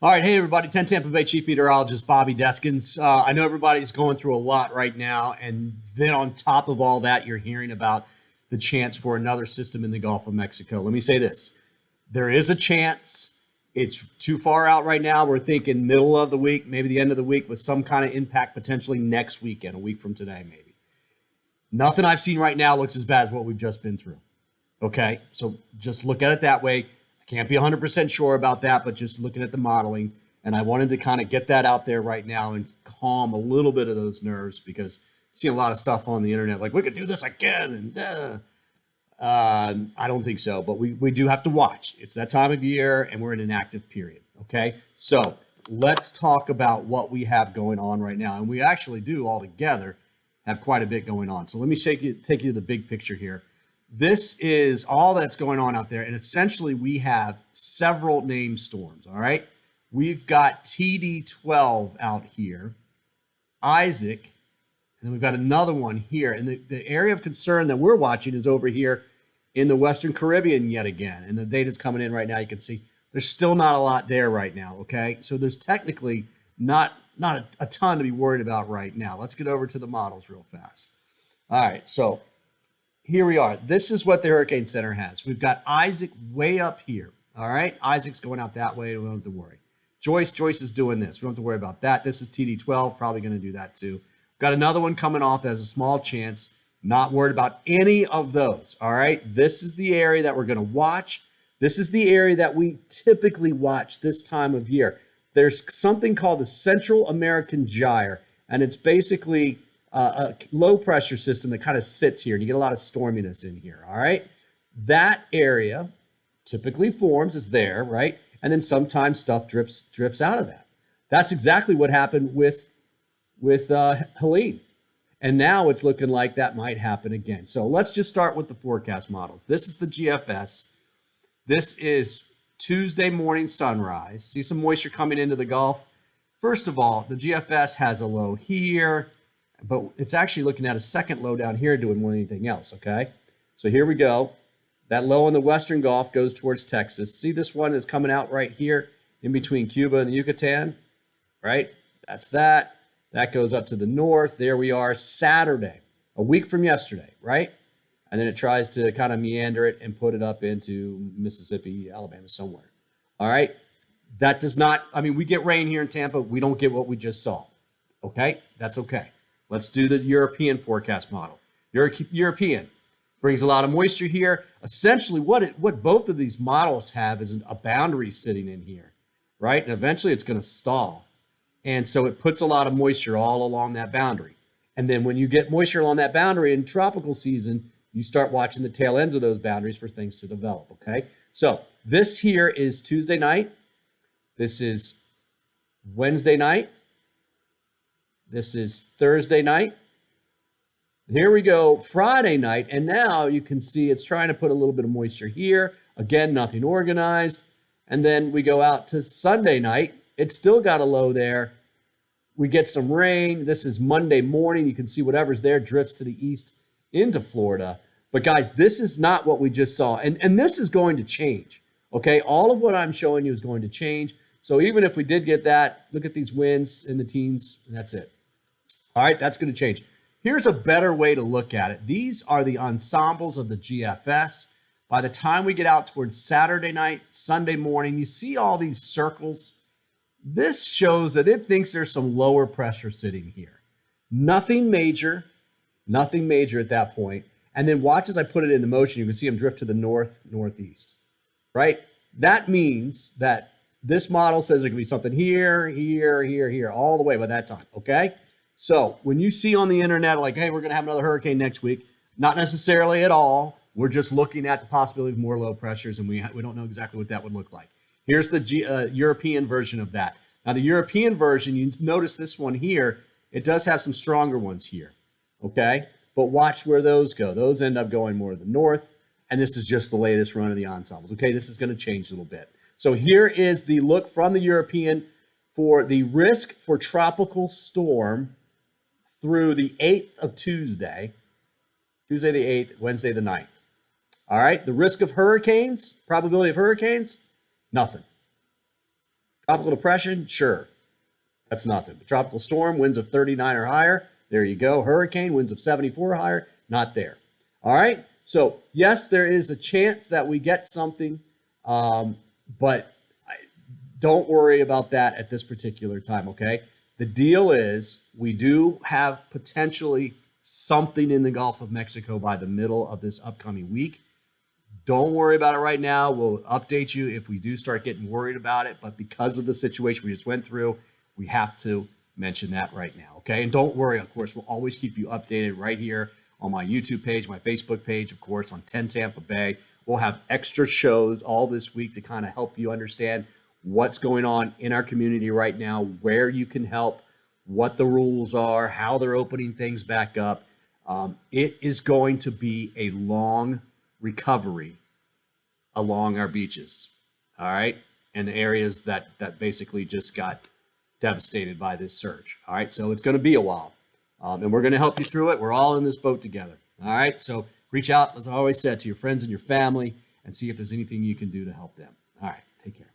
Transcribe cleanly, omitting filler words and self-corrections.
All right, hey everybody, 10 Tampa Bay Chief Meteorologist Bobby Deskins. I know everybody's going through a lot right now, and then on top of all that, you're hearing about the chance for another system in the Gulf of Mexico. Let me say this. There is a chance. It's too far out right now. We're thinking middle of the week, maybe the end of the week, with some kind of impact potentially next weekend, a week from today maybe. Nothing I've seen right now looks as bad as what we've just been through. Okay, so just look at it that way. Can't be 100% sure about that, but just looking at the modeling. And I wanted to kind of get that out there right now and calm a little bit of those nerves because I see a lot of stuff on the internet like, we could do this again. And I don't think so, but we do have to watch. It's that time of year and we're in an active period. Okay, so let's talk about what we have going on right now. And we actually do all together have quite a bit going on. So let me take you to the big picture here. This is all that's going on out there. And essentially we have several named storms. All right. We've got TD12 out here, Isaac, and then we've got another one here. And the area of concern that we're watching is over here in the Western Caribbean yet again. And the data's coming in right now. You can see there's still not a lot there right now. Okay. So there's technically not a ton to be worried about right now. Let's get over to the models real fast. All right. So here we are. This is what the Hurricane Center has. We've got Isaac way up here. All right. Isaac's going out that way. We don't have to worry. Joyce is doing this. We don't have to worry about that. This is TD12. Probably going to do that too. We've got another one coming off that has a small chance. Not worried about any of those. All right. This is the area that we're going to watch. This is the area that we typically watch this time of year. There's something called the Central American Gyre, and it's basically a low pressure system that kind of sits here, and you get a lot of storminess in here. All right. That area typically forms, is there, right? And then sometimes stuff drifts out of that. That's exactly what happened with Helene. And now it's looking like that might happen again. So let's just start with the forecast models. This is the GFS. This is Tuesday morning sunrise. See some moisture coming into the Gulf. First of all, the GFS has a low here, but it's actually looking at a second low down here doing more than anything else, okay? So here we go. That low in the Western Gulf goes towards Texas. See this one is coming out right here in between Cuba and the Yucatan, right? That's that. That goes up to the north. There we are Saturday, a week from yesterday, right? And then it tries to kind of meander it and put it up into Mississippi, Alabama, somewhere. All right? That does not, I mean, we get rain here in Tampa. We don't get what we just saw. Okay? That's okay. Let's do the European forecast model. European brings a lot of moisture here. Essentially, what both of these models have is a boundary sitting in here, right? And eventually it's going to stall. And so it puts a lot of moisture all along that boundary. And then when you get moisture along that boundary in tropical season, you start watching the tail ends of those boundaries for things to develop, okay? So this here is Tuesday night. This is Wednesday night. This is Thursday night. Here we go, Friday night, and now you can see it's trying to put a little bit of moisture here. Again, nothing organized. And then we go out to Sunday night. It's still got a low there. We get some rain. This is Monday morning. You can see whatever's there drifts to the east into Florida. But guys, this is not what we just saw. And this is going to change, okay? All of what I'm showing you is going to change. So even if we did get that, look at these winds in the teens, and that's it. All right, that's going to change. Here's a better way to look at it. These are the ensembles of the GFS. By the time we get out towards Saturday night, Sunday morning, you see all these circles. This shows that it thinks there's some lower pressure sitting here. Nothing major at that point. And then watch as I put it into motion, you can see them drift to the northeast, right? That means that this model says there could be something here, all the way by that time, okay? So when you see on the internet, like, hey, we're going to have another hurricane next week, not necessarily at all. We're just looking at the possibility of more low pressures, and we don't know exactly what that would look like. Here's the European version of that. Now, the European version, you notice this one here, it does have some stronger ones here, okay? But watch where those go. Those end up going more to the north, and this is just the latest run of the ensembles, okay? This is going to change a little bit. So here is the look from the European for the risk for tropical storm through the 8th of Tuesday the 8th, Wednesday the 9th. All right, the risk of hurricanes, probability of hurricanes, nothing. Tropical depression, sure, that's nothing. But tropical storm, winds of 39 or higher, there you go. Hurricane, winds of 74 or higher, not there. All right. So yes, there is a chance that we get something, but don't worry about that at this particular time. Okay. The deal is we do have potentially something in the Gulf of Mexico by the middle of this upcoming week. Don't worry about it right now. We'll update you if we do start getting worried about it. But because of the situation we just went through, we have to mention that right now. Okay. And don't worry. Of course, we'll always keep you updated right here on my YouTube page, my Facebook page, of course, on 10 Tampa Bay. We'll have extra shows all this week to kind of help you understand what's going on in our community right now, where you can help, what the rules are, how they're opening things back up. It is going to be a long recovery along our beaches, all right, and areas that basically just got devastated by this surge. All right, so it's going to be a while, and we're going to help you through it. We're all in this boat together. All right, so reach out, as I always said, to your friends and your family and see if there's anything you can do to help them. All right, take care.